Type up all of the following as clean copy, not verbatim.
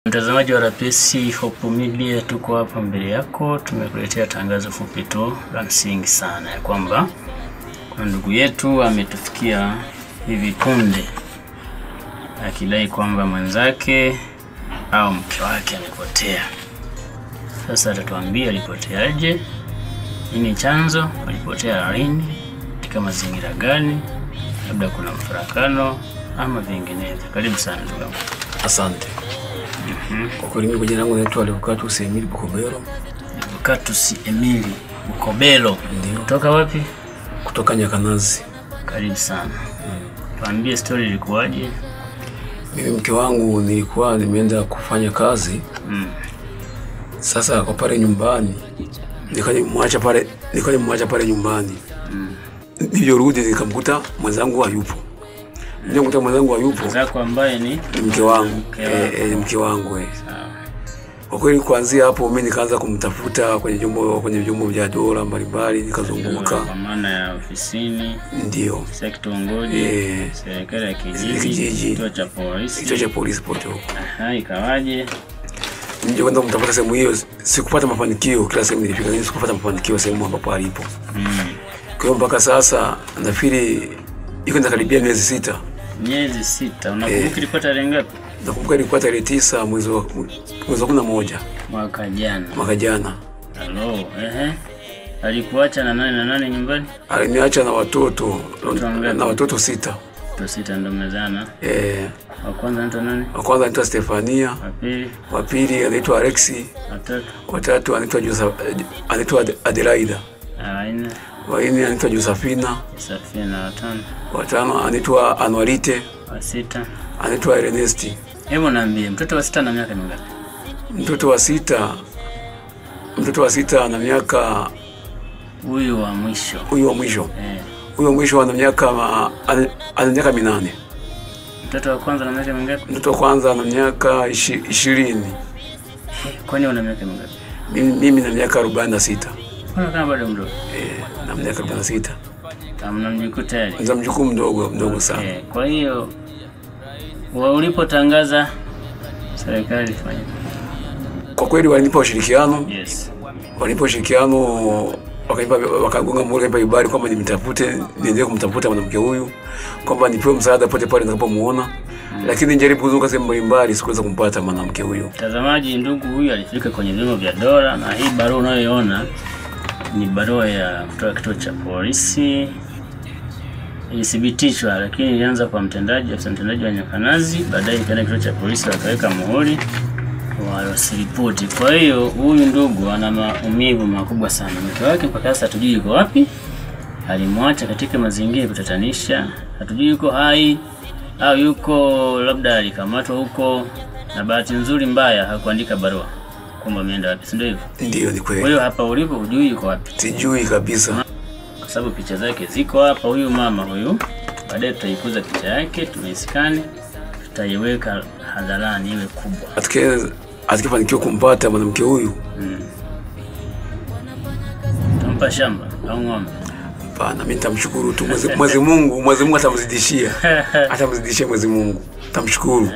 Mtazamaji wa RPC Hope Media, tuko hapa mbele yako. Tumekuletea tangazo fupi tu la msingi sana ya kwamba kuna ndugu yetu ametufikia hivi punde akidai kwamba mwenzake au mke wake amepotea. Sasa atatuambia alipoteaje, nini chanzo, alipotea lini, katika mazingira gani, labda kuna mfarakano ama vinginevyo. Karibu sana ndugu yangu. Asante. Kwa kweli mimi jina langu naitwa Levocatus Emili Bukobelo. Levocatus Emili Bukobelo. Ndio. Kutoka wapi? Kutoka Nyakanazi. Karibu sana. Tuambie story ilikuwaje? Mimi mke wangu nilikuwa nimeenda kufanya kazi. Sasa kwa pale nyumbani nikamwacha pale nyumbani. Nilirudi nikamkuta mwenzangu hayupo. Nilikuta mwenzangu hayupo. Zako ambaye ni mke wangu. Mke wangu. Kwa kweli kuanzia hapo mimi nikaanza kumtafuta kwenye vyombo vya dola mbalimbali, nikazunguka kwa maana ya ofisini, ndio sekta ngoji, serikali ya kijiji, kituo cha polisi poto. Ikawaje? Ndio kwenda kumtafuta sehemu hiyo, sikupata mafanikio. Kila sehemu nilifika sikupata mafanikio sehemu ambapo alipo. Kwa hiyo mpaka sasa nafikiri iko karibia miezi 6. Miezi 6. Unakumbuka ilikuwa tarehe ngapi? Nakumbuka ilikuwa tarehe 9 mwezi wa 11 mwaka jana. Hello, alikuacha na nani nyumbani? Aliniacha na watoto 6. 6 ndo mezana. Wa kwanza anaitwa nani? Wa kwanza anaitwa Stefania. Wa pili anaitwa Alexi. Wa tatu anaitwa Adelaida. Wa nne anaitwa Josephina. Wa tano anaitwa Anuarite. Wa sita anaitwa Ernesti. Hebu niambie, mtoto wa 6 ana miaka mingapi? Mtoto wa 6 ana miaka, huyu wa mwisho. Huyu wa mwisho ana miaka 8. Mtoto wa kwanza ana miaka mingapi? Mtoto wa kwanza ana miaka 20. Kwani una miaka mingapi? Mimi na miaka 46. Kama bado mdogo. Na miaka 46. Kama mjukuu tayari. Ndio mjukuu mdogo sana. Kwa hiyo ulipotangaza serikali ifanye, kwa kweli walinipa ushirikiano. Walipo ushirikiano, wakagonga moyo kaipa ibari kwamba niendelee kumtafuta mwanamke huyu, kwamba nipewe msaada pote pale nitakapomuona. Lakini nijaribu kuzunguka sehemu mbalimbali, sikuweza kumpata mwanamke huyu. Mtazamaji, ndugu huyu alifika kwenye vyombo vya dola, na hii barua unayoiona ni barua ya kutoka kituo cha polisi. Ilithibitishwa, lakini ilianza kwa afisa mtendaji wa Nyakanazi, baadaye ikaenda kituo cha polisi wakaweka muhuri wasiripoti. Kwa hiyo huyu ndugu ana maumivu makubwa sana. Mke wake mpaka sasa hatujui yuko wapi. Alimwacha katika mazingira kutatanisha. Hatujui yuko hai au yuko labda alikamatwa huko, na bahati nzuri mbaya hakuandika barua kwamba ameenda wapi, ndio hivyo? Ndio, ni kweli. Kwa hiyo hapa ulipo hujui yuko wapi? Sijui kabisa. Kwa sababu picha zake ziko hapa. Huyu mama huyu, baadaye tutaikuza picha yake, tumeiskani, tutaiweka hadharani iwe kubwa. Atakifanikiwa kumpata mwanamke huyu, tampa shamba au ng'ombe? Hapana, mimi nitamshukuru tu Mwenyezi Mungu atamzidishia. Atamzidishia Mwenyezi Mungu. Tamshukuru.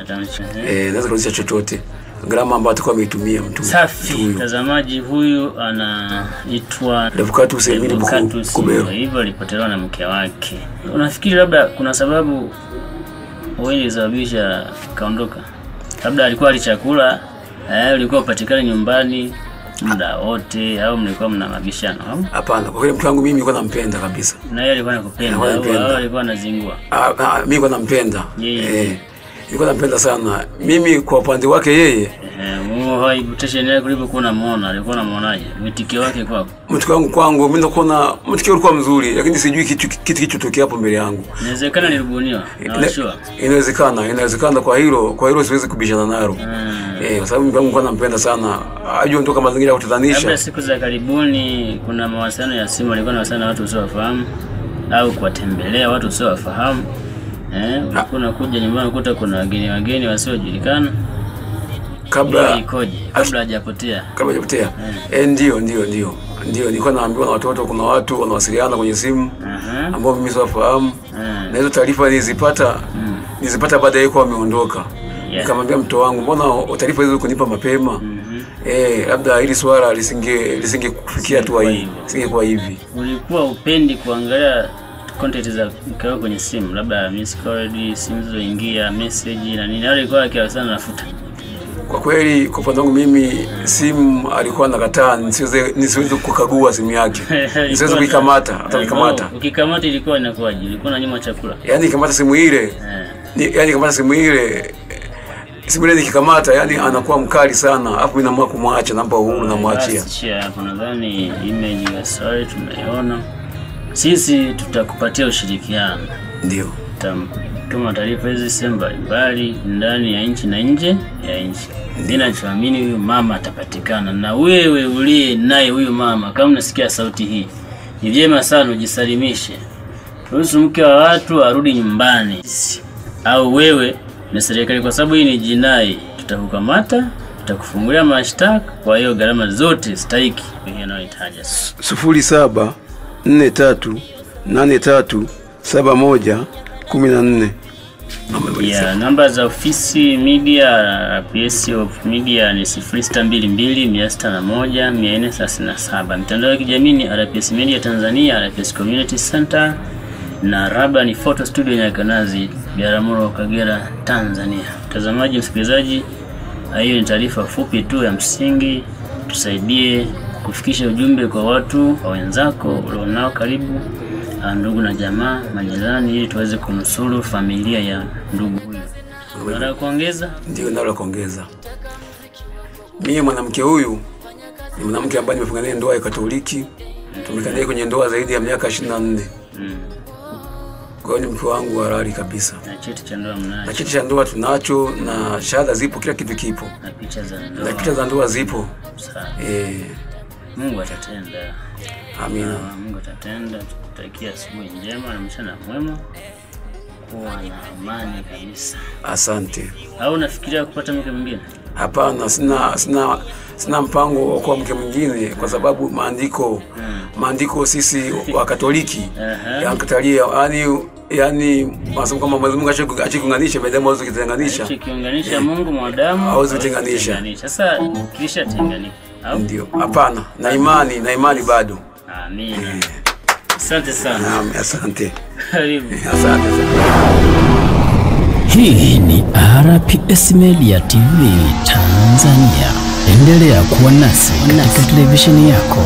Naweza kurudisha chochote gharama ambayo atakuwa ameitumia mtu. Safi. Mtazamaji, huyu anaitwa Levocatus Emili Bukobelo. Hivyo alipotelewa na mke wake. Unafikiri labda kuna sababu wewe ilisababisha kaondoka? Labda alikuwa alichakula, ulikuwa upatikane nyumbani muda wote, au mlikuwa mna mabishano? Hapana, kwa kweli mke wangu mimi nilikuwa nampenda kabisa. Na yeye alikuwa anakupenda au alikuwa anazingua? Mimi nilikuwa nampenda. Nilikuwa nampenda sana. Mimi kwa upande wake yeye, haibuteshe naye kulipokuwa unamuona, alikuwa anamuonaje? Mtikio wake kwako? Mtikio wangu kwangu mimi nakuona mtikio ulikuwa mzuri, lakini sijui kitu kilichotokea hapo mbele yangu. Inawezekana nilibuniwa na washua. Inawezekana kwa hilo siwezi kubishana nalo. Kwa sababu mimi nilikuwa nampenda sana. Ajue ndio kama mazingira ya kutatanisha. Labda siku za karibuni kuna mawasiliano ya simu, alikuwa anawasiliana na watu usiowafahamu au kuwatembelea watu usiowafahamu. Ulikuwa unakuja nyumbani kukuta kuna wageni wasiojulikana. Kabla hajapotea. Ndio. Nilikuwa naambiwa na watoto kuna watu wanawasiliana kwenye simu ambao mimi siwafahamu. Na hizo taarifa nilizipata baada ya yeye kuwa ameondoka. Nikamwambia mtoto wangu, mbona taarifa hizo kunipa mapema? Labda hili swala lisingekufikia tu hivi. Singekuwa hivi. Ulikuwa upendi kuangalia content za mkeo kwenye simu, labda miss call, simu zilizoingia, message na nini? Alikuwa akiwa sana nafuta. Kwa kweli kwa upande wangu mimi simu alikuwa anakataa nisiweze kukagua simu yake. Nisiweze kuikamata, hata nikamata. Ukikamata ilikuwa inakuwaje? Ilikuwa na nyuma chakula. Yaani kamata simu ile. Kamata simu ile. Simu ile nikikamata yani anakuwa mkali sana. Hapo mimi naamua kumwacha, nampa uhuru na muachia. Hapo nadhani image ya story tunaiona. Sisi tutakupatia ushirikiano. Ndio. Tuma taarifa hizi sehemu mbalimbali ndani ya nchi na nje ya nchi. Ninachoamini huyu mama atapatikana, na wewe uliye naye huyu mama, kama unasikia sauti hii, ni vyema sana ujisalimishe. Ruhusu mke wa watu arudi nyumbani. Au wewe na serikali, kwa sababu hii ni jinai, tutakukamata, tutakufungulia mashtaka, kwa hiyo gharama zote stahiki unayohitaji. 0743837114. Namba za ofisi media RPS of media ni 0622-601-437. Mitandao ya kijamii ni RPS Media Tanzania, RPS Community Center, na Raba ni Photo Studio Nyakanazi, Biharamulo, Kagera, Tanzania. Mtazamaji, msikilizaji, hiyo ni taarifa fupi tu ya msingi. Tusaidie kufikisha ujumbe kwa watu wa wenzako ulionao karibu, ndugu na jamaa, majirani, ili tuweze kunusuru familia ya ndugu huyu. Unataka kuongeza? Ndio, nataka kuongeza. Mimi mwanamke huyu ni mwanamke ambaye nimefunga naye ndoa ya Katoliki. Tumekaa naye kwenye ndoa zaidi ya miaka 24. Kwa hiyo ni mke wangu halali kabisa. Na cheti cha ndoa mnacho? Na cheti cha ndoa tunacho, na shahada zipo, kila kitu kipo. Na picha za ndoa? Na picha za ndoa zipo. Sawa. Mungu atatenda. Amina. Mungu atatenda. Tutakia asubuhi njema na mchana mwema. Kuwa na amani kabisa. Asante. Au unafikiria kupata mke mwingine? Hapana, sina mpango wa kuwa mke mwingine, kwa sababu maandiko sisi wa Katoliki yanakatalia, yani masomo kama Mungu achikuunganisha binadamu hawezi kutenganisha. Achikuunganisha Mungu mwanadamu hawezi kutenganisha. Sasa kisha tenganisha. Ndio. Hapana, na imani bado. Amina. Asante sana. Naam, asante. Karibu. Asante sana. Hii ni RPS Media TV Tanzania. Endelea kuwa nasi katika televisheni yako.